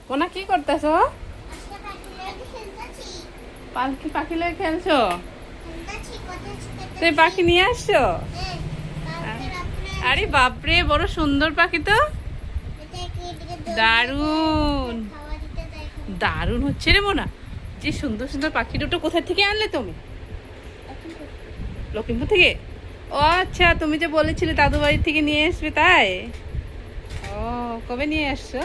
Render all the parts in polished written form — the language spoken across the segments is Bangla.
মোনা কি করতেছো? পাখি পাখি লয়ে খেলছো? তুমি পাখি নিয়ে আসছো? আরে বাপরে, বড় সুন্দর পাখি তো। দারুন দারুন হচ্ছে রে মোনা। যে সুন্দর সুন্দর পাখি দুটো কোথা থেকে আনলে তুমি? লক্ষ্মীপুর থেকে? ও আচ্ছা, তুমি যে বলেছিলে দাদু বাড়ি থেকে নিয়ে আসবে, তাই? ও, কবে নিয়ে আসছো?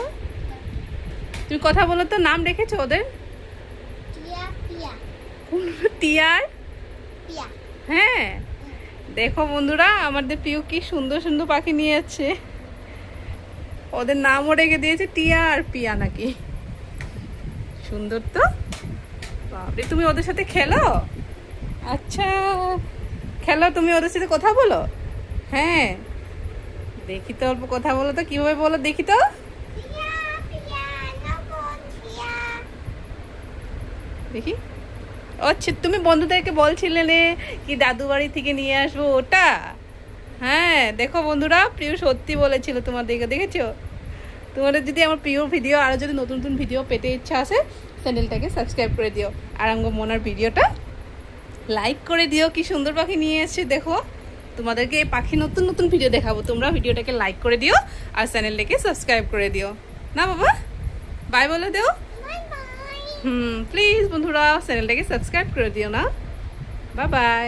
তুমি কথা বলো তো, নাম রেখেছো ওদের? টিয়ার? হ্যাঁ, দেখো বন্ধুরা, আমাদের পিউ কি সুন্দর সুন্দর পাখি নিয়ে যাচ্ছে। ওদের নামও রেখে দিয়েছে টিয়া আর পিয়া নাকি। সুন্দর তো। বাপরে, তুমি ওদের সাথে খেলো? আচ্ছা, খেলো তুমি ওদের সাথে, কথা বলো। হ্যাঁ, দেখি তো, অল্প কথা বলো তো, কিভাবে বলো দেখি তো। দেখি। আচ্ছা, তুমি বন্ধুদেরকে বলছিলে নে কি দাদু বাড়ি থেকে নিয়ে আসবো, ওটা? হ্যাঁ, দেখো বন্ধুরা, প্রিয় সত্যি বলেছিল তোমাদেরকে, দেখেছো? তোমাদের যদি আমার প্রিয় ভিডিও, আরও যদি নতুন নতুন ভিডিও পেতে ইচ্ছা আছে, চ্যানেলটাকে সাবস্ক্রাইব করে দিও। আর আমগো মোনার ভিডিওটা লাইক করে দিও। কি সুন্দর পাখি নিয়ে এসেছে দেখো। তোমাদেরকে এই পাখি নতুন নতুন ভিডিও দেখাবো, তোমরা ভিডিওটাকে লাইক করে দিও আর চ্যানেলটাকে সাবস্ক্রাইব করে দিও। না বাবা, বাই বলে দিও। প্লিজ বন্ধুরা, চ্যানেলটাকে সাবস্ক্রাইব করে দিও না। Bye bye.